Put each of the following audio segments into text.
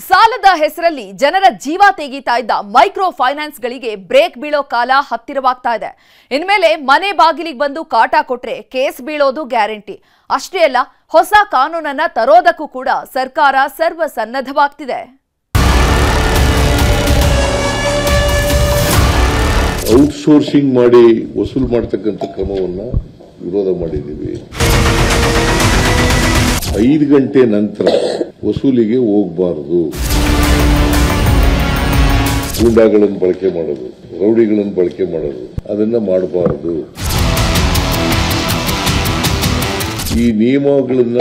ಸಾಲದ ಹೆಸರಲ್ಲಿ ಜನರ ಜೀವ ತೆಗೀತಾ ಇದ್ದ ಮೈಕ್ರೋ ಫೈನಾನ್ಸ್ಗಳಿಗೆ ಬ್ರೇಕ್ ಬೀಳೋ ಕಾಲ ಹತ್ತಿರವಾಗ್ತಾ ಇದೆ. ಇನ್ಮೇಲೆ ಮನೆ ಬಾಗಿಲಿಗೆ ಬಂದು ಕಾಟ ಕೊಟ್ರೆ ಕೇಸ್ ಬೀಳೋದು ಗ್ಯಾರಂಟಿ. ಅಷ್ಟೇ ಅಲ್ಲ, ಹೊಸ ಕಾನೂನನ್ನ ತರೋದಕ್ಕೂ ಕೂಡ ಸರ್ಕಾರ ಸರ್ವಸನ್ನದ್ಧವಾಗ್ತಿದೆ. ಔಟ್ಸೋರ್ಸಿಂಗ್ ಮಾಡಿ ವಸೂಲು ಮಾಡತಕ್ಕಂಥ ಕ್ರಮವನ್ನ ವಿರೋಧ ಮಾಡಿದ್ದೀವಿ. 5 ಗಂಟೆ ನಂತರ ವಸೂಲಿಗೆ ಹೋಗಬಾರದು. ಗೂಂಡಾಗಳನ್ನು ಬಳಕೆ ಮಾಡೋದು, ರೌಡಿಗಳನ್ನು ಬಳಕೆ ಮಾಡೋದು, ಅದನ್ನ ಮಾಡಬಾರದು. ಈ ನಿಯಮಗಳನ್ನ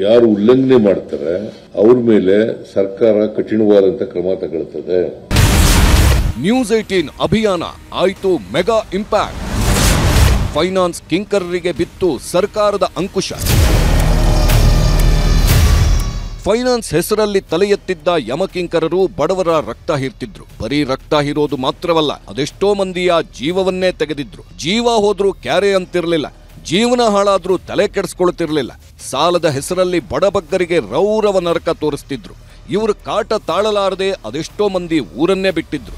ಯಾರು ಉಲ್ಲಂಘನೆ ಮಾಡ್ತಾರೆ ಅವ್ರ ಮೇಲೆ ಸರ್ಕಾರ ಕಠಿಣವಾದಂತಹ ಕ್ರಮ ತಗೊಳ್ಳುತ್ತದೆ. ನ್ಯೂಸ್ 18 ಅಭಿಯಾನ ಆಯಿತು ಮೆಗಾ ಇಂಪ್ಯಾಕ್ಟ್. ಫೈನಾನ್ಸ್ ಕಿಂಕರರಿಗೆ ಬಿತ್ತು ಸರ್ಕಾರದ ಅಂಕುಶ. ಫೈನಾನ್ಸ್ ಹೆಸರಲ್ಲಿ ತಲೆ ಎತ್ತಿದ್ದ ಯಮಕಿಂಕರರು ಬಡವರ ರಕ್ತ ಹೀರ್ತಿದ್ರು. ಬರೀ ರಕ್ತ ಹೀರೋದು ಮಾತ್ರವಲ್ಲ, ಅದೆಷ್ಟೋ ಮಂದಿಯ ಜೀವವನ್ನೇ ತೆಗೆದಿದ್ರು. ಜೀವ ಹೋದ್ರೂ ಕ್ಯಾರೆ ಅಂತಿರ್ಲಿಲ್ಲ, ಜೀವನ ಹಾಳಾದ್ರೂ ತಲೆ ಕೆಡಿಸ್ಕೊಳ್ತಿರ್ಲಿಲ್ಲ. ಸಾಲದ ಹೆಸರಲ್ಲಿ ಬಡಬಗ್ಗರಿಗೆ ರೌರವ ನರಕ ತೋರಿಸ್ತಿದ್ರು. ಇವರು ಕಾಟ ತಾಳಲಾರದೆ ಅದೆಷ್ಟೋ ಮಂದಿ ಊರನ್ನೇ ಬಿಟ್ಟಿದ್ರು.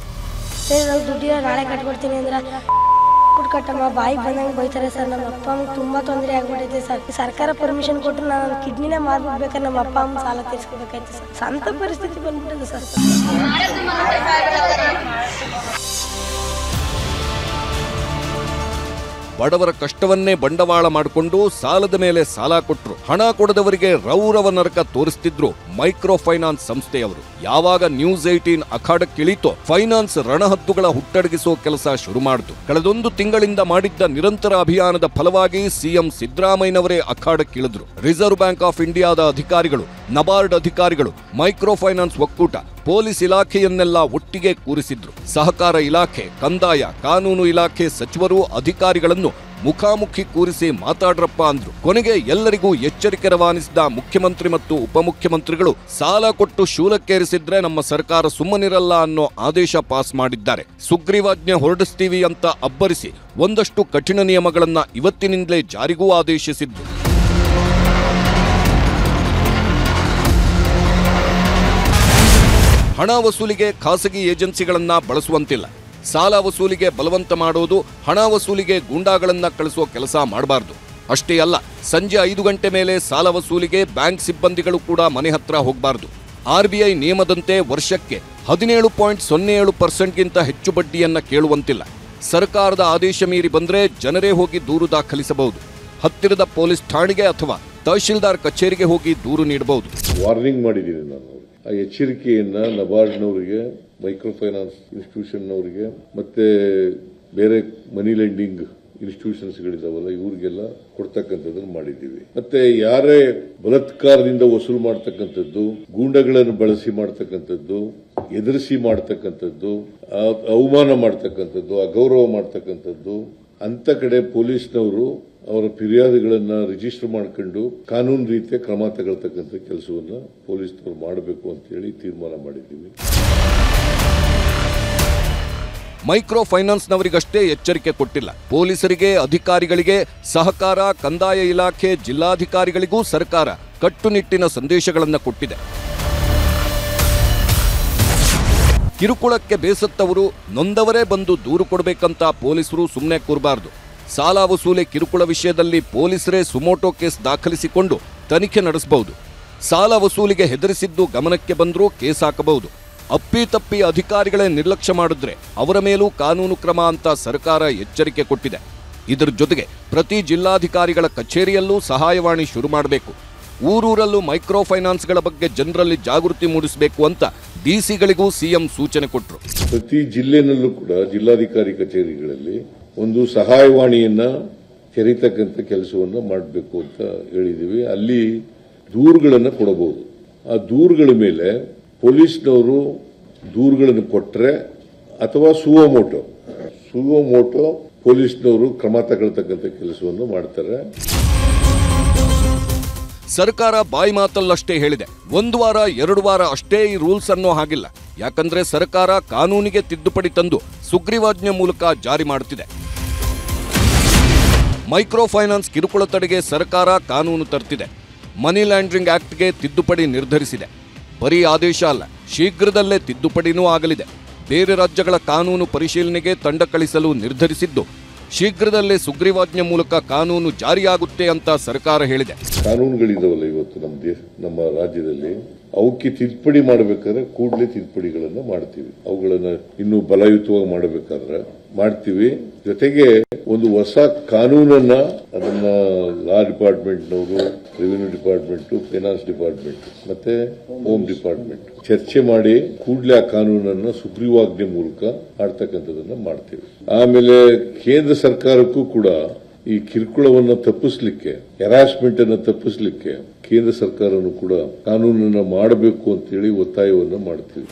ದುಡ್ಡಿನ ನಾಳೆ ಕಟ್ಕೊಡ್ತೀನಿ ಅಂದ್ರೆ ಕಟ್ಟಮ್ಮ ಬಾಯಿ ಬಂದಂಗೆ ಬೈತಾರೆ ಸರ್. ನಮ್ಮ ಅಪ್ಪ ಅಮ್ಮಗೆ ತುಂಬಾ ತೊಂದರೆ ಆಗ್ಬಿಟ್ಟೈತೆ ಸರ್. ಸರ್ಕಾರ ಪರ್ಮಿಷನ್ ಕೊಟ್ಟರೆ ನಾನು ಕಿಡ್ನಿನೇ ಮಾರ್ಬಿಡ್ಬೇಕಾದ್ರೆ ನಮ್ಮ ಅಪ್ಪ ಅಮ್ಮ ಸಾಲ ತೀರ್ಸ್ಕೋಬೇಕಾಯ್ತು ಸರ್. ಸಂತ ಪರಿಸ್ಥಿತಿ ಬಂದ್ಬಿಟ್ಟಿದೆ ಸರ್. ಬಡವರ ಕಷ್ಟವನ್ನೇ ಬಂಡವಾಳ ಮಾಡಿಕೊಂಡು ಸಾಲದ ಮೇಲೆ ಸಾಲ ಕೊಟ್ಟರು. ಹಣ ಕೊಡದವರಿಗೆ ರೌರವ ನರಕ ತೋರಿಸ್ತಿದ್ರು ಮೈಕ್ರೋ ಫೈನಾನ್ಸ್ ಸಂಸ್ಥೆಯವರು. ಯಾವಾಗ ನ್ಯೂಸ್ 18 ಅಖಾಡಕ್ಕಿಳಿತೋ ಫೈನಾನ್ಸ್ ರಣಹದ್ದುಗಳ ಹುಟ್ಟಡಗಿಸೋ ಕೆಲಸ ಶುರು ಮಾಡಿತು. ಕಳೆದೊಂದು ತಿಂಗಳಿಂದ ಮಾಡಿದ್ದ ನಿರಂತರ ಅಭಿಯಾನದ ಫಲವಾಗಿ ಸಿಎಂ ಸಿದ್ದರಾಮಯ್ಯನವರೇ ಅಖಾಡಕ್ಕಿಳಿದ್ರು. ರಿಸರ್ವ್ ಬ್ಯಾಂಕ್ ಆಫ್ ಇಂಡಿಯಾದ ಅಧಿಕಾರಿಗಳು, ನಬಾರ್ಡ್ ಅಧಿಕಾರಿಗಳು, ಮೈಕ್ರೋ ಫೈನಾನ್ಸ್ ಒಕ್ಕೂಟ, ಪೊಲೀಸ್ ಇಲಾಖೆಯನ್ನೆಲ್ಲ ಒಟ್ಟಿಗೆ ಕೂರಿಸಿದ್ರು. ಸಹಕಾರ ಇಲಾಖೆ, ಕಂದಾಯ, ಕಾನೂನು ಇಲಾಖೆ ಸಚಿವರು ಅಧಿಕಾರಿಗಳನ್ನು ಮುಖಾಮುಖಿ ಕೂರಿಸಿ ಮಾತಾಡ್ರಪ್ಪ ಅಂದ್ರು. ಕೊನೆಗೆ ಎಲ್ಲರಿಗೂ ಎಚ್ಚರಿಕೆ ರವಾನಿಸಿದ ಮುಖ್ಯಮಂತ್ರಿ ಮತ್ತು ಉಪಮುಖ್ಯಮಂತ್ರಿಗಳು ಸಾಲ ಕೊಟ್ಟು ಶೂಲಕ್ಕೇರಿಸಿದ್ರೆ ನಮ್ಮ ಸರ್ಕಾರ ಸುಮ್ಮನಿರಲ್ಲ ಅನ್ನೋ ಆದೇಶ ಪಾಸ್ ಮಾಡಿದ್ದಾರೆ. ಸುಗ್ರೀವಾಜ್ಞೆ ಹೊರಡಿಸ್ತೀವಿ ಅಂತ ಅಬ್ಬರಿಸಿ ಒಂದಷ್ಟು ಕಠಿಣ ನಿಯಮಗಳನ್ನ ಇವತ್ತಿನಿಂದಲೇ ಜಾರಿಗೂ ಆದೇಶಿಸಿದ್ರು. ಹಣ ವಸೂಲಿಗೆ ಖಾಸಗಿ ಏಜೆನ್ಸಿಗಳನ್ನ ಬಳಸುವಂತಿಲ್ಲ. ಸಾಲ ವಸೂಲಿಗೆ ಬಲವಂತ ಮಾಡೋದು, ಹಣ ವಸೂಲಿಗೆ ಗೂಂಡಾಗಳನ್ನ ಕಳಿಸೋ ಕೆಲಸ ಮಾಡಬಾರ್ದು. ಅಷ್ಟೇ ಅಲ್ಲ, ಸಂಜೆ 5 ಗಂಟೆ ಮೇಲೆ ಸಾಲ ವಸೂಲಿಗೆ ಬ್ಯಾಂಕ್ ಸಿಬ್ಬಂದಿಗಳು ಕೂಡ ಮನೆ ಹತ್ರ ಹೋಗಬಾರದು. RBI ನಿಯಮದಂತೆ ವರ್ಷಕ್ಕೆ 17.07%ಗಿಂತ ಹೆಚ್ಚು ಬಡ್ಡಿಯನ್ನ ಕೇಳುವಂತಿಲ್ಲ. ಸರ್ಕಾರದ ಆದೇಶ ಮೀರಿ ಬಂದ್ರೆ ಜನರೇ ಹೋಗಿ ದೂರು ದಾಖಲಿಸಬಹುದು. ಹತ್ತಿರದ ಪೊಲೀಸ್ ಠಾಣೆಗೆ ಅಥವಾ ತಹಶೀಲ್ದಾರ್ ಕಚೇರಿಗೆ ಹೋಗಿ ದೂರು ನೀಡಬಹುದು. ವಾರ್ನಿಂಗ್ ಮಾಡಿದ್ದೀನಿ ನಾನು. ಆ ಎಚ್ಚರಿಕೆಯನ್ನ ನಬಾರ್ಡ್ನವರಿಗೆ, ಮೈಕ್ರೋ ಫೈನಾನ್ಸ್ ಇನ್ಸ್ಟಿಟ್ಯೂಷನ್ನವರಿಗೆ, ಮತ್ತೆ ಬೇರೆ ಮನಿ ಲೆಂಡಿಂಗ್ ಇನ್ಸ್ಟಿಟ್ಯೂಷನ್ಸ್ಗಳಿದಾವಲ್ಲ ಇವ್ರಿಗೆಲ್ಲ ಕೊಡ್ತಕ್ಕಂಥದ್ದನ್ನು ಮಾಡಿದ್ದೀವಿ. ಮತ್ತೆ ಯಾರೇ ಬಲಾತ್ಕಾರದಿಂದ ವಸೂಲು ಮಾಡ್ತಕ್ಕಂಥದ್ದು, ಗೂಂಡಗಳನ್ನು ಬಳಸಿ ಮಾಡ್ತಕ್ಕಂಥದ್ದು, ಎದುರಿಸಿ ಮಾಡ್ತಕ್ಕಂಥದ್ದು, ಅವಮಾನ ಮಾಡ್ತಕ್ಕಂಥದ್ದು, ಅಗೌರವ ಮಾಡ್ತಕ್ಕಂಥದ್ದು, ಅಂತ ಕಡೆ ಪೊಲೀಸ್ನವರು ಅವರ ಫಿರ್ಯಾದಿಗಳನ್ನ ರಿಜಿಸ್ಟರ್ ಮಾಡಿಕೊಂಡು ಕಾನೂನು ರೀತಿಯ ಕ್ರಮ ತಗೊಳ್ತಕ್ಕಂಥ ಕೆಲಸವನ್ನ ಪೊಲೀಸ್ನವರು ಮಾಡಬೇಕು ಅಂತ ಹೇಳಿ ತೀರ್ಮಾನ ಮಾಡಿದ್ದೀವಿ. ಮೈಕ್ರೋ ಫೈನಾನ್ಸ್ನವರಿಗಷ್ಟೇ ಎಚ್ಚರಿಕೆ ಕೊಟ್ಟಿಲ್ಲ, ಪೊಲೀಸರಿಗೆ, ಅಧಿಕಾರಿಗಳಿಗೆ, ಸಹಕಾರ, ಕಂದಾಯ ಇಲಾಖೆ, ಜಿಲ್ಲಾಧಿಕಾರಿಗಳಿಗೂ ಸರ್ಕಾರ ಕಟ್ಟುನಿಟ್ಟಿನ ಸಂದೇಶಗಳನ್ನು ಕೊಟ್ಟಿದೆ. ಕಿರುಕುಳಕ್ಕೆ ಬೇಸತ್ತವರು, ನೊಂದವರೇ ಬಂದು ದೂರು ಕೊಡಬೇಕಂತ ಪೊಲೀಸರು ಸುಮ್ಮನೆ ಕೂರಬಾರದು. ಸಾಲ ವಸೂಲಿ ಕಿರುಕುಳ ವಿಷಯದಲ್ಲಿ ಪೊಲೀಸರೇ ಸುಮೋಟೋ ಕೇಸ್ ದಾಖಲಿಸಿಕೊಂಡು ತನಿಖೆ ನಡೆಸಬಹುದು. ಸಾಲ ವಸೂಲಿಗೆ ಹೆದರಿಸಿದ್ದು ಗಮನಕ್ಕೆ ಬಂದರೂ ಕೇಸ್ ಹಾಕಬಹುದು. ಅಪ್ಪಿತಪ್ಪಿ ಅಧಿಕಾರಿಗಳೇ ನಿರ್ಲಕ್ಷ್ಯ ಮಾಡಿದ್ರೆ ಅವರ ಮೇಲೂ ಕಾನೂನು ಕ್ರಮ ಅಂತ ಸರ್ಕಾರ ಎಚ್ಚರಿಕೆ ಕೊಟ್ಟಿದೆ. ಇದರ ಜೊತೆಗೆ ಪ್ರತಿ ಜಿಲ್ಲಾಧಿಕಾರಿಗಳ ಕಚೇರಿಯಲ್ಲೂ ಸಹಾಯವಾಣಿ ಶುರು ಮಾಡಬೇಕು. ಊರೂರಲ್ಲೂ ಮೈಕ್ರೋ ಫೈನಾನ್ಸ್ಗಳ ಬಗ್ಗೆ ಜನರಲ್ಲಿ ಜಾಗೃತಿ ಮೂಡಿಸಬೇಕು ಅಂತ ಡಿಸಿಗಳಿಗೂ ಸಿಎಂ ಸೂಚನೆ ಕೊಟ್ಟರು. ಪ್ರತಿ ಜಿಲ್ಲೆನಲ್ಲೂ ಕೂಡ ಜಿಲ್ಲಾಧಿಕಾರಿ ಕಚೇರಿಗಳಲ್ಲಿ ಒಂದು ಸಹಾಯವಾಣಿಯನ್ನ ತೆರೀತಕ್ಕಂಥ ಕೆಲಸವನ್ನ ಮಾಡಬೇಕು ಅಂತ ಹೇಳಿದೀವಿ. ಅಲ್ಲಿ ದೂರುಗಳನ್ನು ಕೊಡಬಹುದು. ಆ ದೂರುಗಳ ಮೇಲೆ ಪೊಲೀಸ್ನವರು ದೂರುಗಳನ್ನು ಕೊಟ್ಟರೆ ಅಥವಾ ಸುವೋಮೋಟೋ ಪೊಲೀಸ್ನವರು ಕ್ರಮ ತಗೊಳ್ತಕ್ಕಂಥ ಕೆಲಸವನ್ನು ಮಾಡ್ತಾರೆ. ಸರ್ಕಾರ ಬಾಯಿ ಮಾತಲ್ಲಷ್ಟೇ ಹೇಳಿದೆ. 1 ವಾರ 2 ವಾರ ಅಷ್ಟೇ ಈ ರೂಲ್ಸ್ ಅನ್ನೋ ಹಾಗಿಲ್ಲ. ಯಾಕಂದ್ರೆ ಸರ್ಕಾರ ಕಾನೂನಿಗೆ ತಿದ್ದುಪಡಿ ತಂದು ಸುಗ್ರೀವಾಜ್ಞೆ ಮೂಲಕ ಜಾರಿ ಮಾಡುತ್ತಿದೆ. ಮೈಕ್ರೋ ಫೈನಾನ್ಸ್ ಕಿರುಕುಳ ತಡೆಗೆ ಸರ್ಕಾರ ಕಾನೂನು ತರ್ತಿದೆ. ಮನಿ ಲಾಂಡ್ರಿಂಗ್ ಆಕ್ಟ್ಗೆ ತಿದ್ದುಪಡಿ ನಿರ್ಧರಿಸಿದೆ. ಬರೀ ಆದೇಶ ಅಲ್ಲ, ಶೀಘ್ರದಲ್ಲೇ ತಿದ್ದುಪಡಿನೂ ಆಗಲಿದೆ. ಬೇರೆ ರಾಜ್ಯಗಳ ಕಾನೂನು ಪರಿಶೀಲನೆಗೆ ತಂಡ ಕಳಿಸಲು ನಿರ್ಧರಿಸಿದ್ದು, ಶೀಘ್ರದಲ್ಲೇ ಸುಗ್ರೀವಾಜ್ಞೆ ಮೂಲಕ ಕಾನೂನು ಜಾರಿಯಾಗುತ್ತೆ ಅಂತ ಸರ್ಕಾರ ಹೇಳಿದೆ. ಕಾನೂನುಗಳಿದಾವಲ್ಲ ಇವತ್ತು ನಮ್ಮ ರಾಜ್ಯದಲ್ಲಿ, ಅವಕ್ಕೆ ತಿದ್ದುಪಡಿ ಮಾಡಬೇಕಾದ್ರೆ ಕೂಡಲೇ ತಿದ್ದುಪಡಿಗಳನ್ನ ಮಾಡ್ತೀವಿ. ಅವುಗಳನ್ನ ಇನ್ನೂ ಬಲಯುತವಾಗಿ ಮಾಡಬೇಕಾದ್ರೆ ಮಾಡ್ತೀವಿ. ಜೊತೆಗೆ ಒಂದು ಹೊಸ ಕಾನೂನನ್ನ ಅದನ್ನ ಲಾ ಡಿಪಾರ್ಟ್ಮೆಂಟ್ನವರು, ರೆವಿನ್ಯೂ ಡಿಪಾರ್ಟ್ಮೆಂಟ್, ಫೈನಾನ್ಸ್ ಡಿಪಾರ್ಟ್ಮೆಂಟ್ ಮತ್ತೆ ಹೋಮ್ ಡಿಪಾರ್ಟ್ಮೆಂಟ್ ಚರ್ಚೆ ಮಾಡಿ ಕೂಡಲೇ ಆ ಕಾನೂನನ್ನ ಸುಗ್ರೀವಾಜ್ಞೆ ಮೂಲಕ ಮಾಡ್ತಕ್ಕಂಥದನ್ನ ಮಾಡ್ತೀವಿ. ಆಮೇಲೆ ಕೇಂದ್ರ ಸರ್ಕಾರಕ್ಕೂ ಕೂಡ ಈ ಕಿರುಕುಳವನ್ನು ತಪ್ಪಿಸಲಿಕ್ಕೆ, ಹೆರಾಸ್ಮೆಂಟ್ ಅನ್ನು ತಪ್ಪಿಸಲಿಕ್ಕೆ ಕೇಂದ್ರ ಸರ್ಕಾರನು ಕೂಡ ಕಾನೂನನ್ನ ಮಾಡಬೇಕು ಅಂತೇಳಿ ಒತ್ತಾಯವನ್ನು ಮಾಡ್ತೀವಿ.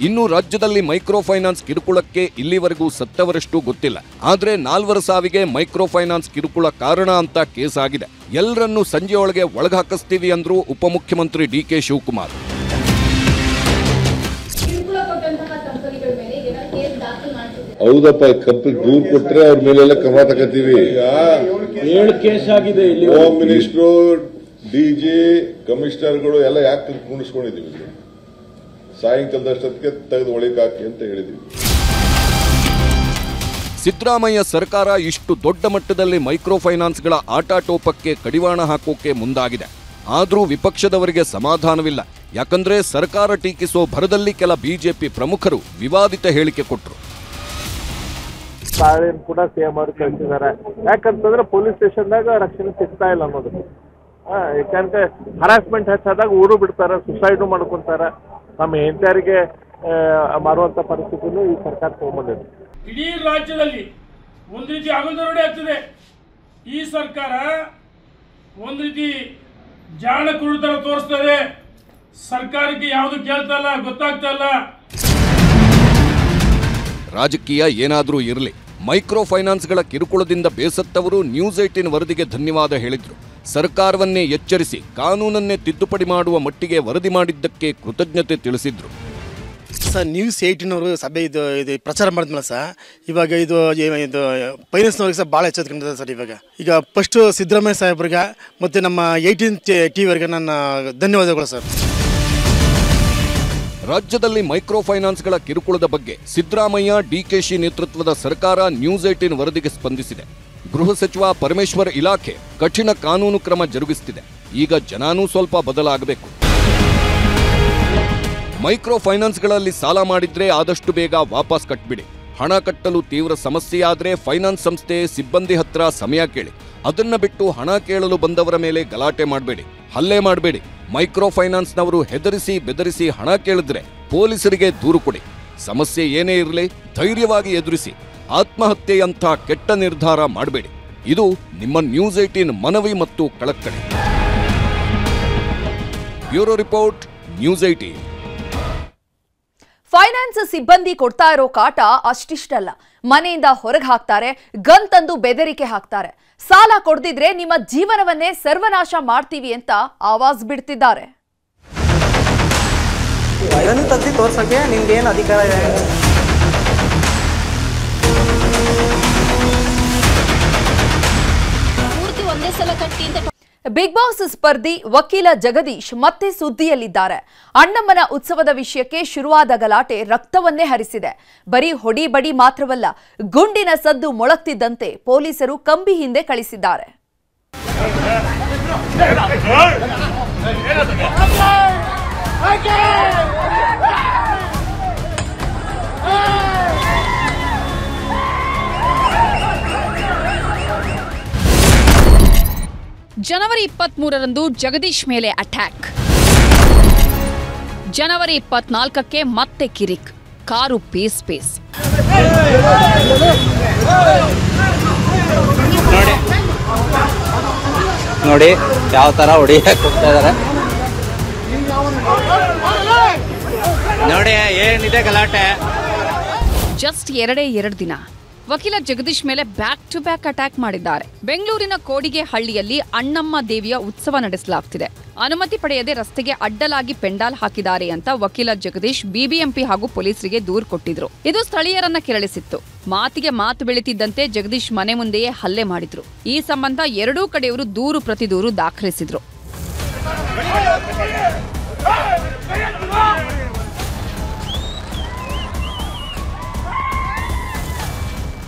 ಇನ್ನು ರಾಜ್ಯದಲ್ಲಿ ಮೈಕ್ರೋ ಫೈನಾನ್ಸ್ ಕಿರುಕುಳಕ್ಕೆ ಇಲ್ಲಿವರೆಗೂ ಸತ್ತವರಷ್ಟು ಗೊತ್ತಿಲ್ಲ. ಆದ್ರೆ 4 ಸಾವಿಗೆ ಮೈಕ್ರೋ ಫೈನಾನ್ಸ್ ಕಿರುಕುಳ ಕಾರಣ ಅಂತ ಕೇಸ್ ಆಗಿದೆ. ಎಲ್ಲರನ್ನೂ ಸಂಜೆಯೊಳಗೆ ಒಳಗಾಕಿಸ್ತೀವಿ ಅಂದ್ರು ಉಪಮುಖ್ಯಮಂತ್ರಿ ಡಿಕೆ ಶಿವಕುಮಾರ್. ಹೌದಪ್ಪ, ಕಂಪನಿ ದೂರು ಕೊಟ್ರೆ ಅವ್ರ ಮೇಲೆಲ್ಲ ಕ್ರಮ ತಗೋತೀವಿ. 7 ಕೇಸ್ ಆಗಿದೆ. ಇಲ್ಲಿ ಹೋಮ್ ಮಿನಿಸ್ಟ್ರು, ಡಿಜಿ, ಕಮಿಷನರ್ಗಳು ಎಲ್ಲ ಯಾಕೆ ಕುಣಿಸ್ಕೊಂಡಿದ್ದೀವಿ? ಸಾಯಂಕಾಲದಷ್ಟೊತ್ತಿಗೆ ತೆಗೆದು ಒಳಗೆ ಹಾಕಿ ಅಂತ ಹೇಳಿದೀವಿ. ಸಿದ್ದರಾಮಯ್ಯ ಸರ್ಕಾರ ಇಷ್ಟು ದೊಡ್ಡ ಮಟ್ಟದಲ್ಲಿ ಮೈಕ್ರೋ ಫೈನಾನ್ಸ್ಗಳ ಆಟಾಟೋಪಕ್ಕೆ ಕಡಿವಾಣ ಹಾಕೋಕೆ ಮುಂದಾಗಿದೆ. ಆದರೂ ವಿಪಕ್ಷದವರಿಗೆ ಸಮಾಧಾನವಿಲ್ಲ. ಯಾಕಂದ್ರೆ ಸರ್ಕಾರ ಟೀಕಿಸೋ ಭರದಲ್ಲಿ ಕೆಲ ಬಿಜೆಪಿ ಪ್ರಮುಖರು ವಿವಾದಿತ ಹೇಳಿಕೆ ಕೊಟ್ಟರು. ತಾಳೇನು ಕೂಡ ಸಿಎಂ ಅವರು ಕಳಿಸಿದ್ದಾರೆ. ಯಾಕಂತಂದ್ರೆ ಪೊಲೀಸ್ ಸ್ಟೇಷನ್ದಾಗ ರಕ್ಷಣೆ ಸಿಗ್ತಾ ಇಲ್ಲ ಅನ್ನೋದು. ಯಾಕಂದ್ರೆ ಹರಾಸ್ಮೆಂಟ್ ಹೆಚ್ಚಾದಾಗ ಊರು ಬಿಡ್ತಾರೆ, ಸುಸೈಡು ಮಾಡ್ಕೊಂತಾರೆ. ನಮ್ಮ ಹೆಂಡತಿಯರಿಗೆ ಮಾರುವಂತ ಪರಿಸ್ಥಿತಿನೂ ಈ ಸರ್ಕಾರ ತಗೊಂಡ್ಬಂದಿದೆ. ಇಡೀ ರಾಜ್ಯದಲ್ಲಿ ಒಂದು ರೀತಿ ಆಗುಂದರೋಡೆ ಆಗ್ತದೆ. ಈ ಸರ್ಕಾರ ಒಂದು ರೀತಿ ಜಾಣ ಕುರುತರ ತೋರಿಸ್ತದೆ. ಸರ್ಕಾರಕ್ಕೆ ಯಾವುದು ಕೇಳ್ತಾ ಇಲ್ಲ, ಗೊತ್ತಾಗ್ತಾ ಇಲ್ಲ. ರಾಜಕೀಯ ಏನಾದರೂ ಇರಲಿ, ಮೈಕ್ರೋ ಫೈನಾನ್ಸ್ಗಳ ಕಿರುಕುಳದಿಂದ ಬೇಸತ್ತವರು ನ್ಯೂಸ್ 18 ವರದಿಗೆ ಧನ್ಯವಾದ ಹೇಳಿದ್ರು. ಸರ್ಕಾರವನ್ನೇ ಎಚ್ಚರಿಸಿ ಕಾನೂನನ್ನೇ ತಿದ್ದುಪಡಿ ಮಾಡುವ ಮಟ್ಟಿಗೆ ವರದಿ ಮಾಡಿದ್ದಕ್ಕೆ ಕೃತಜ್ಞತೆ ತಿಳಿಸಿದ್ರು. ಸರ್, ನ್ಯೂಸ್ 18 ಅವರು ಸಭೆ ಇದು ಪ್ರಚಾರ ಮಾಡಿದ್ಮೇಲೆ ಸರ್, ಇವಾಗ ಇದು ಫೈನಾನ್ಸ್ನವ್ರಿಗೆ ಸರ್ ಭಾಳ ಎಚ್ಚೆತ್ಕೊಂಡಿದೆ ಸರ್. ಈಗ ಫಸ್ಟು ಸಿದ್ದರಾಮಯ್ಯ ಸಾಹೇಬ್ರಿಗೆ ಮತ್ತು ನಮ್ಮ 18 ಟಿವಿಯವರಿಗೆ ನನ್ನ ಧನ್ಯವಾದಗಳು ಸರ್. ರಾಜ್ಯದಲ್ಲಿ ಮೈಕ್ರೋ ಫೈನಾನ್ಸ್ಗಳ ಕಿರುಕುಳದ ಬಗ್ಗೆ ಸಿದ್ದರಾಮಯ್ಯ, ಡಿಕೆಶಿ ನೇತೃತ್ವದ ಸರ್ಕಾರ ನ್ಯೂಸ್ 18 ವರದಿಗೆ ಸ್ಪಂದಿಸಿದೆ. ಗೃಹ ಸಚಿವ ಪರಮೇಶ್ವರ್ ಇಲಾಖೆ ಕಠಿಣ ಕಾನೂನು ಕ್ರಮ ಜರುಗಿಸುತ್ತಿದೆ. ಈಗ ಜನಾನೂ ಸ್ವಲ್ಪ ಬದಲಾಗಬೇಕು. ಮೈಕ್ರೋ ಫೈನಾನ್ಸ್ಗಳಲ್ಲಿ ಸಾಲ ಮಾಡಿದ್ರೆ ಆದಷ್ಟು ಬೇಗ ವಾಪಸ್ ಕಟ್ಬಿಡಿ. ಹಣ ಕಟ್ಟಲು ತೀವ್ರ ಸಮಸ್ಯೆಯಾದ್ರೆ ಫೈನಾನ್ಸ್ ಸಂಸ್ಥೆ ಸಿಬ್ಬಂದಿ ಹತ್ರ ಸಮಯ ಕೇಳಿ. ಅದನ್ನ ಬಿಟ್ಟು ಹಣ ಕೇಳಲು ಬಂದವರ ಮೇಲೆ ಗಲಾಟೆ ಮಾಡಬೇಡಿ, ಹಲ್ಲೆ ಮಾಡಬೇಡಿ. ಮೈಕ್ರೋ ಫೈನಾನ್ಸ್ನವರು ಹೆದರಿಸಿ ಬೆದರಿಸಿ ಹಣ ಕೇಳಿದ್ರೆ ಪೊಲೀಸರಿಗೆ ದೂರು ಕೊಡಿ. ಸಮಸ್ಯೆ ಏನೇ ಇರಲಿ ಧೈರ್ಯವಾಗಿ ಎದುರಿಸಿ. ಆತ್ಮಹತ್ಯೆಯಂಥ ಕೆಟ್ಟ ನಿರ್ಧಾರ ಮಾಡಬೇಡಿ. ಇದು ನಿಮ್ಮ ನ್ಯೂಸ್ 18 ಮನವಿ ಮತ್ತು ಕಳಕಳಿ. Bureau report, news 18. ಫೈನಾನ್ಸ್ ಸಿಬ್ಬಂದಿ ಕೊಡ್ತಾ ಇರೋ ಕಾಟ ಅಷ್ಟಿಷ್ಟಲ್ಲ. ಮನೆಯಿಂದ ಹೊರಗೆ ಹಾಕ್ತಾರೆ, ಗನ್ ತಂದು ಬೆದರಿಕೆ ಹಾಕ್ತಾರೆ. ಸಾಲ ಕೊಡ್ದಿದ್ರೆ ನಿಮ್ಮ ಜೀವನವನ್ನೇ ಸರ್ವನಾಶ ಮಾಡ್ತೀವಿ ಅಂತ ಆವಾಜ್ ಬಿಡ್ತಿದ್ದಾರೆ. ಗನ್ ತಂದು ತೋರ್ಸಕ್ಕೆ ನಿಮ್ಗೇನು ಅಧಿಕಾರ ಇದೆ? ಪೂರ್ತಿ ಒಂದೇ ಸಲ ಕಟ್ಟಿ ಅಂತ. ಬಿಗ್ ಬಾಸ್ ಸ್ಪರ್ಧಿ ವಕೀಲ ಜಗದೀಶ್ ಮತ್ತೆ ಸುದ್ದಿಯಲ್ಲಿದ್ದಾರೆ. ಅಣ್ಣಮ್ಮನ ಉತ್ಸವದ ವಿಷಯಕ್ಕೆ ಶುರುವಾದ ಗಲಾಟೆ ರಕ್ತವನ್ನೇ ಹರಿಸಿದೆ. ಬರೀ ಹೊಡಿ ಬಡಿ ಮಾತ್ರವಲ್ಲ, ಗುಂಡಿನ ಸದ್ದು ಮೊಳಗ್ತಿದ್ದಂತೆ ಪೊಲೀಸರು ಕಂಬಿ ಹಿಂದೆ ಕಳಿಸಿದ್ದಾರೆ. ಜನವರಿ 23ರಂದು ಜಗದೀಶ್ ಮೇಲೆ ಅಟ್ಯಾಕ್. ಜನವರಿ 24ಕ್ಕೆ ಮತ್ತೆ ಕಿರಿಕ್, ಕಾರು ಪೇಸ್. ನೋಡಿ ಯಾವ ತರ ಹೊಡಿಯಕ್ಕೆ ಹೋಗ್ತಾ ಇದಾರೆ ನೋಡಿ, ಏನಿದೆ ಗಲಾಟೆ. ಜಸ್ಟ್ 2 ದಿನ ವಕೀಲ ಜಗದೀಶ್ ಮೇಲೆ ಬ್ಯಾಕ್ ಟು ಬ್ಯಾಕ್ ಅಟ್ಯಾಕ್ ಮಾಡಿದ್ದಾರೆ. ಬೆಂಗಳೂರಿನ ಕೋಡಿಗೆ ಹಳ್ಳಿಯಲ್ಲಿ ಅಣ್ಣಮ್ಮ ದೇವಿಯ ಉತ್ಸವ ನಡೆಸಲಾಗುತ್ತಿದೆ. ಅನುಮತಿ ಪಡೆಯದೆ ರಸ್ತೆಗೆ ಅಡ್ಡಲಾಗಿ ಪೆಂಡಾಲ್ ಹಾಕಿದ್ದಾರೆ ಅಂತ ವಕೀಲ ಜಗದೀಶ್ ಬಿಬಿಎಂಪಿ ಹಾಗೂ ಪೊಲೀಸರಿಗೆ ದೂರು ಕೊಟ್ಟಿದ್ರು. ಇದು ಸ್ಥಳೀಯರನ್ನ ಕೆರಳಿಸಿತ್ತು. ಮಾತಿಗೆ ಮಾತು ಬೆಳೀತಿದ್ದಂತೆ ಜಗದೀಶ್ ಮನೆ ಮುಂದೆಯೇ ಹಲ್ಲೆ ಮಾಡಿದ್ರು. ಈ ಸಂಬಂಧ ಎರಡೂ ಕಡೆಯವರು ದೂರು ಪ್ರತಿ ದೂರು ದಾಖಲಿಸಿದ್ರು.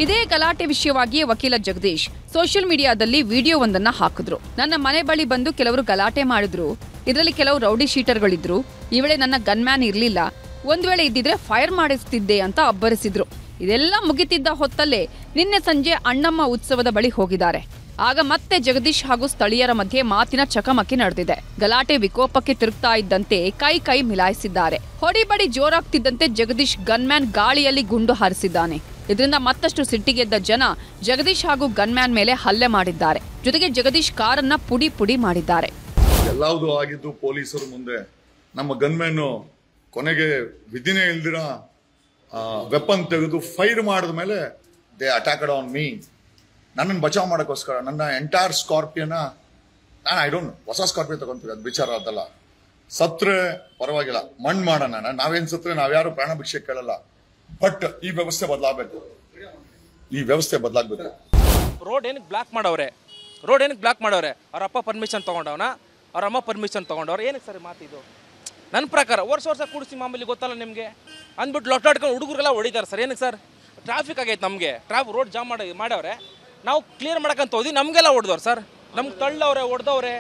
ಇದೇ ಗಲಾಟೆ ವಿಷಯವಾಗಿ ವಕೀಲ ಜಗದೀಶ್ ಸೋಷಿಯಲ್ ಮೀಡಿಯಾದಲ್ಲಿ ವಿಡಿಯೋವೊಂದನ್ನ ಹಾಕಿದ್ರು. ನನ್ನ ಮನೆ ಬಳಿ ಬಂದು ಕೆಲವರು ಗಲಾಟೆ ಮಾಡಿದ್ರು, ಇದರಲ್ಲಿ ಕೆಲವು ರೌಡಿ ಶೀಟರ್ಗಳಿದ್ರು, ಈ ವೇಳೆ ನನ್ನ ಗನ್ಮ್ಯಾನ್ ಇರಲಿಲ್ಲ, ಒಂದ್ ವೇಳೆ ಇದ್ದಿದ್ರೆ ಫೈರ್ ಮಾಡಿಸ್ತಿದ್ದೆ ಅಂತ ಅಬ್ಬರಿಸಿದ್ರು. ಇದೆಲ್ಲ ಮುಗಿತಿದ್ದ ಹೊತ್ತಲ್ಲೇ ನಿನ್ನೆ ಸಂಜೆ ಅಣ್ಣಮ್ಮ ಉತ್ಸವದ ಬಳಿ ಹೋಗಿದ್ದಾರೆ. ಆಗ ಮತ್ತೆ ಜಗದೀಶ್ ಹಾಗೂ ಸ್ಥಳೀಯರ ಮಧ್ಯೆ ಮಾತಿನ ಚಕಮಕಿ ನಡೆದಿದೆ. ಗಲಾಟೆ ವಿಕೋಪಕ್ಕೆ ತಿರುಗ್ತಾ ಇದ್ದಂತೆ ಕೈ ಮಿಲಾಯಿಸಿದ್ದಾರೆ. ಹೊಡಿಬಡಿ ಜೋರಾಗ್ತಿದ್ದಂತೆ ಜಗದೀಶ್ ಗನ್ಮ್ಯಾನ್ ಗಾಳಿಯಲ್ಲಿ ಗುಂಡು ಹಾರಿಸಿದ್ದಾನೆ. ಇದರಿಂದ ಮತ್ತಷ್ಟು ಸಿಟ್ಟಿಗೆದ್ದ ಜನ ಜಗದೀಶ್ ಹಾಗೂ ಗನ್ಮ್ಯಾನ್ ಮೇಲೆ ಹಲ್ಲೆ ಮಾಡಿದ್ದಾರೆ. ಜೊತೆಗೆ ಜಗದೀಶ್ ಕಾರನ್ನ ಪುಡಿ ಪುಡಿ ಮಾಡಿದ್ದಾರೆ. ಎಲ್ಲಾವುದು ಆಗಿದ್ದು ಪೊಲೀಸರು ಮುಂದೆ. ನಮ್ಮ ಗನ್ಮ್ಯಾನ್ ಕೊನೆಗೆ ವಿಧಿನೇ ಇಲ್ದಿರ ವೆಪನ್ ತೆಗೆದು ಫೈರ್ ಮಾಡಿದ ಮೇಲೆ ದೇ ಅಟ್ಯಾಕ್ಡ್ ಆನ್ ಮೀ. ನನ್ನನ್ನು ಬಚಾವ್ ಮಾಡೋಕ್ಕೋಸ್ಕರ ನನ್ನ ಎಂಟೈರ್ ಸ್ಕಾರ್ಪಿಯನ್ನ ನಾನು ಹೊಸ ಸ್ಕಾರ್ಪಿಯೋ ತಗೊಂತೀವಿ, ಅದು ವಿಚಾರ ಅದಲ್ಲ. ಸತ್ರೆ ಪರವಾಗಿಲ್ಲ, ಮಣ್ಣು ಮಾಡೋಣ, ನಾವೇನ್ ಸತ್ರೆ ನಾವ್ಯಾರು ಪ್ರಾಣ ಭಿಕ್ಷೆ ಕೇಳಲ್ಲ. ಬಟ್ ಈ ವ್ಯವಸ್ಥೆ ಬದಲಾಗಬೇಕು, ಈ ವ್ಯವಸ್ಥೆ ಬದಲಾಗಬೇಕು. ರೋಡ್ ಏನಕ್ಕೆ ಬ್ಲಾಕ್ ಮಾಡವ್ರೆ? ಅವ್ರ ಅಪ್ಪ ಪರ್ಮಿಷನ್ ತಗೊಂಡವನ, ಅವ್ರ ಅಮ್ಮ ಪರ್ಮಿಷನ್ ತಗೊಂಡವ್ರು, ಏನಕ್ಕೆ ಸರ್ ಮಾತಿದು? ನನ್ನ ಪ್ರಕಾರ ವರ್ಷ ಕೂಡಿಸಿ ಮಾಮೂಲಿ ಗೊತ್ತಲ್ಲ ನಿಮಗೆ ಅಂದ್ಬಿಟ್ಟು ಲೊಟ್ಟಾಡ್ಕೊಂಡು ಹುಡುಗರೆಲ್ಲ ಹೊಡಿತಾರೆ ಸರ್. ಏನಕ್ಕೆ ಸರ್? ಟ್ರಾಫಿಕ್ ಆಗೈತೆ ನಮಗೆ, ರೋಡ್ ಜಾಮ್ ಮಾಡವ್ರೆ, ನಾವು ಕ್ಲಿಯರ್ ಮಾಡಕ್ಕಂತ ಹೋದ್ವಿ, ನಮಗೆಲ್ಲ ಹೊಡೆದವ್ರು ಸರ್, ನಮ್ಗೆ ತಳ್ಳವ್ರೆ, ಹೊಡೆದವ್ರೆ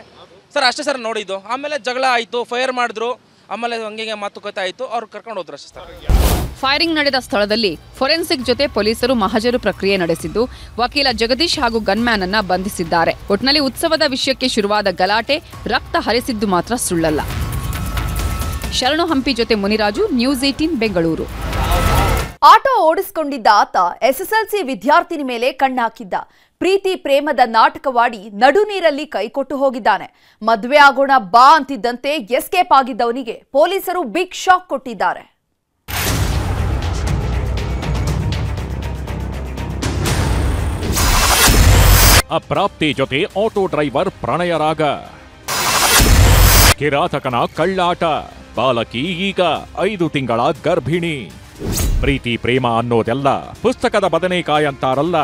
ಸರ್, ಅಷ್ಟೇ ಸರ್ ನೋಡಿದ್ದು. ಆಮೇಲೆ ಜಗಳ ಆಯಿತು, ಫೈರ್ ಮಾಡಿದ್ರು, ಆಮೇಲೆ ಹಂಗೆ ಮಾತುಕತೆ ಆಯಿತು, ಅವ್ರು ಕರ್ಕೊಂಡು ಹೋದ್ರು ಅಷ್ಟೇ ಸರ್. ಫೈರಿಂಗ್ ನಡೆದ ಸ್ಥಳದಲ್ಲಿ ಫೋರೆನ್ಸಿಕ್ ಜೊತೆ ಪೊಲೀಸರು ಮಹಜರು ಪ್ರಕ್ರಿಯೆ ನಡೆಸಿದ್ದು ವಕೀಲ ಜಗದೀಶ್ ಹಾಗೂ ಗನ್ಮ್ಯಾನ್ ಅನ್ನ ಬಂಧಿಸಿದ್ದಾರೆ. ಒಟ್ನಲ್ಲಿ ಉತ್ಸವದ ವಿಷಯಕ್ಕೆ ಶುರುವಾದ ಗಲಾಟೆ ರಕ್ತ ಹರಿಸಿದ್ದು ಮಾತ್ರ ಸುಳ್ಳಲ್ಲ. ಶರಣು ಹಂಪಿ ಜೊತೆ ಮುನಿರಾಜು, ನ್ಯೂಸ್ 18 ಬೆಂಗಳೂರು. ಆಟೋ ಓಡಿಸಿಕೊಂಡಿದ್ದ ಆತ ಎಸ್ಎಸ್ಎಲ್ಸಿ ವಿದ್ಯಾರ್ಥಿನಿ ಮೇಲೆ ಕಣ್ಣಾಕಿದ್ದ. ಪ್ರೀತಿ ಪ್ರೇಮದ ನಾಟಕವಾಡಿ ನಡು ನೀರಲ್ಲಿ ಕೈಕೊಟ್ಟು ಹೋಗಿದ್ದಾನೆ. ಮದುವೆ ಆಗೋಣ ಬಾ ಅಂತಿದ್ದಂತೆ ಎಸ್ಕೇಪ್ ಆಗಿದ್ದವನಿಗೆ ಪೊಲೀಸರು ಬಿಗ್ ಶಾಕ್ ಕೊಟ್ಟಿದ್ದಾರೆ. ಅಪ್ರಾಪ್ತಿ ಜೊತೆ ಆಟೋ ಡ್ರೈವರ್ ಪ್ರಣಯರಾಗ, ಕಿರಾತಕನ ಕಳ್ಳಾಟ, ಬಾಲಕಿ ಈಗ 5 ತಿಂಗಳ ಗರ್ಭಿಣಿ. ಪ್ರೀತಿ ಪ್ರೇಮ ಅನ್ನೋದೆಲ್ಲ ಪುಸ್ತಕದ ಬದನೆಕಾಯಿ ಅಂತಾರಲ್ಲ,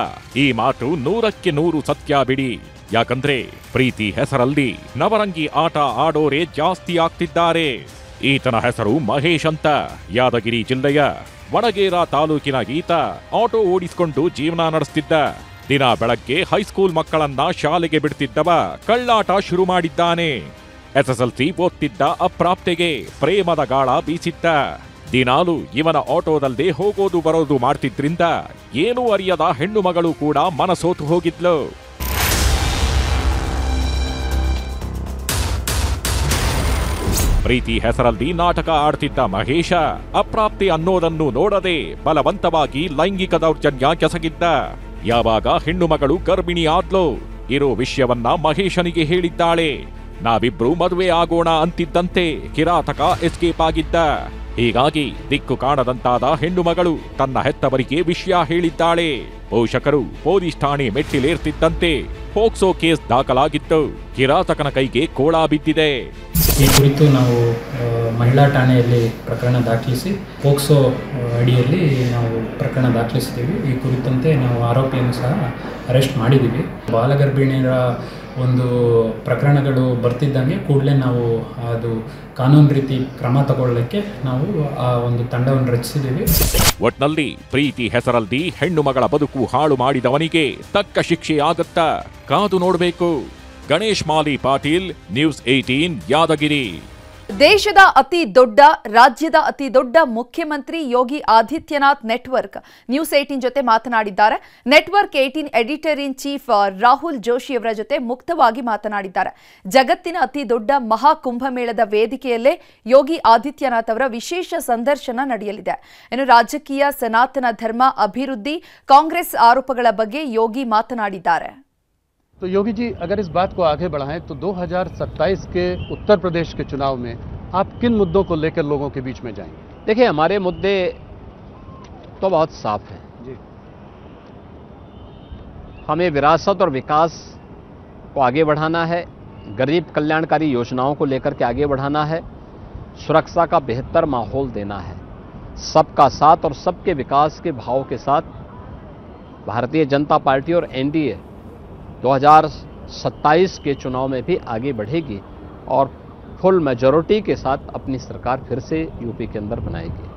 ಈ ಮಾತು 100ಕ್ಕೆ 100 ಸತ್ಯ ಬಿಡಿ. ಯಾಕಂದ್ರೆ ಪ್ರೀತಿ ಹೆಸರಲ್ಲಿ ನವರಂಗಿ ಆಟ ಆಡೋರೇ ಜಾಸ್ತಿ ಆಗ್ತಿದ್ದಾರೆ. ಈತನ ಹೆಸರು ಮಹೇಶ್ ಅಂತ. ಯಾದಗಿರಿ ಜಿಲ್ಲೆಯ ವಡಗೇರ ತಾಲೂಕಿನ ಈತ ಆಟೋ ಓಡಿಸಿಕೊಂಡು ಜೀವನ ನಡೆಸ್ತಿದ್ದ. ದಿನ ಬೆಳಗ್ಗೆ ಹೈಸ್ಕೂಲ್ ಮಕ್ಕಳನ್ನ ಶಾಲೆಗೆ ಬಿಡ್ತಿದ್ದವ ಕಳ್ಳಾಟ ಶುರು ಮಾಡಿದ್ದಾನೆ. ಎಸ್ಎಸ್ಎಲ್ಸಿ ಓದ್ತಿದ್ದ ಅಪ್ರಾಪ್ತೆಗೆ ಪ್ರೇಮದ ಗಾಳ ಬೀಸಿದ್ದ. ದಿನಾಲು ಇವನ ಆಟೋದಲ್ಲೇ ಹೋಗೋದು ಬರೋದು ಮಾಡ್ತಿದ್ರಿಂದ ಏನೂ ಅರಿಯದ ಹೆಣ್ಣು ಮಗಳು ಕೂಡ ಮನಸೋತು ಹೋಗಿದ್ಲು. ಪ್ರೀತಿ ಹೆಸರಲ್ಲಿ ನಾಟಕ ಆಡ್ತಿದ್ದ ಮಹೇಶ ಅಪ್ರಾಪ್ತಿ ಅನ್ನೋದನ್ನು ನೋಡದೆ ಬಲವಂತವಾಗಿ ಲೈಂಗಿಕ ದೌರ್ಜನ್ಯ ಕೆಸಗಿದ್ದ. ಯಾವಾಗ ಹೆಣ್ಣು ಮಗಳು ಗರ್ಭಿಣಿ ಆದ್ಲೋ ಇರೋ ವಿಷಯವನ್ನ ಮಹೇಶನಿಗೆ ಹೇಳಿದ್ದಾಳೆ. ನಾವಿಬ್ರು ಮದುವೆ ಆಗೋಣ ಅಂತಿದ್ದಂತೆ ಕಿರಾತಕ ಎಸ್ಕೇಪ್ ಆಗಿದ್ದ. ಹೀಗಾಗಿ ದಿಕ್ಕು ಕಾಣದಂತಾದ ಹೆಣ್ಣು ಮಗಳು ತನ್ನ ಹೆತ್ತವರಿಗೆ ವಿಷಯ ಹೇಳಿದ್ದಾಳೆ. ಪೋಷಕರು ಪೊಲೀಸ್ ಠಾಣೆ ಮೆಟ್ಟಿಲೇರ್ತಿದ್ದಂತೆ ಪೋಕ್ಸೋ ಕೇಸ್ ದಾಖಲಾಗಿತ್ತು. ಕಿರಾತಕನ ಕೈಗೆ ಕೋಳ ಬಿದ್ದಿದೆ. ಈ ಕುರಿತು ನಾವು ಮಹಿಳಾ ಠಾಣೆಯಲ್ಲಿ ಪ್ರಕರಣ ದಾಖಲಿಸಿ ಪೋಕ್ಸೋ ಅಡಿಯಲ್ಲಿ ನಾವು ಪ್ರಕರಣ ದಾಖಲಿಸಿದ್ದೀವಿ. ಈ ಕುರಿತಂತೆ ನಾವು ಆರೋಪಿಯನ್ನು ಸಹ ಅರೆಸ್ಟ್ ಮಾಡಿದ್ದೀವಿ. ಬಾಲಗರ್ಭಿಣಿಯರ ಒಂದು ಪ್ರಕರಣಗಳು ಬರ್ತಿದ್ದಂಗೆ ಕೂಡಲೇ ನಾವು ಅದು ಕಾನೂನು ರೀತಿ ಕ್ರಮ ತಗೊಳ್ಳಲಿಕ್ಕೆ ನಾವು ಆ ಒಂದು ತಂಡವನ್ನು ರಚಿಸಿದ್ದೀವಿ. ಒಟ್ನಲ್ಲಿ ಪ್ರೀತಿ ಹೆಸರಲ್ಲಿ ಹೆಣ್ಣು ಮಗಳ ಬದುಕು ಹಾಳು ಮಾಡಿದವನಿಗೆ ತಕ್ಕ ಶಿಕ್ಷೆ ಆಗತ್ತಾ? ಕಾದು ನೋಡಬೇಕು. ಗಣೇಶ್ ಮಾಲಿ ಪಾಟೀಲ್, ನ್ಯೂಸ್ 18 ಯಾದಗಿರಿ. ದೇಶದ ರಾಜ್ಯದ ಅತಿ ದೊಡ್ಡ ಮುಖ್ಯಮಂತ್ರಿ ಯೋಗಿ ಆದಿತ್ಯನಾಥ್ ನೆಟ್ವರ್ಕ್ ನ್ಯೂಸ್ 18 ಜೊತೆ ಮಾತನಾಡಿದ್ದಾರೆ. Network 18 editor in chief Rahul Joshi ಅವರ ಜೊತೆ ಮುಕ್ತವಾಗಿ ಮಾತನಾಡಿದ್ದಾರೆ. ಜಗತ್ತಿನ ಅತಿ ದೊಡ್ಡ ಮಹಾಕುಂಭಮೇಳದ ವೇದಿಕೆಯಲ್ಲೇ ಯೋಗಿ ಆದಿತ್ಯನಾಥ್ ಅವರ ವಿಶೇಷ ಸಂದರ್ಶನ ನಡೆಯಲಿದೆ. ಇನ್ನು ರಾಜಕೀಯ, ಸನಾತನ ಧರ್ಮ, ಅಭಿವೃದ್ಧಿ, ಕಾಂಗ್ರೆಸ್ ಆರೋಪಗಳ ಬಗ್ಗೆ ಯೋಗಿ ಮಾತನಾಡಿದ್ದಾರೆ. तो योगी जी, अगर इस बात को आगे बढ़ाएं तो 2027 के उत्तर प्रदेश के चुनाव में आप किन मुद्दों को लेकर लोगों के बीच में जाएंगे? देखिए, हमारे मुद्दे तो बहुत साफ हैं जी। हमें विरासत और विकास को आगे बढ़ाना है, गरीब कल्याणकारी योजनाओं को लेकर के आगे बढ़ाना है, सुरक्षा का बेहतर माहौल देना है, सबका साथ और सबके विकास के भाव के साथ भारतीय जनता पार्टी और एनडीए 2027 के चुनाव में भी आगे बढ़ेगी और फुल मेजॉरिटी के साथ अपनी सरकार फिर से यूपी के अंदर बनाएगी।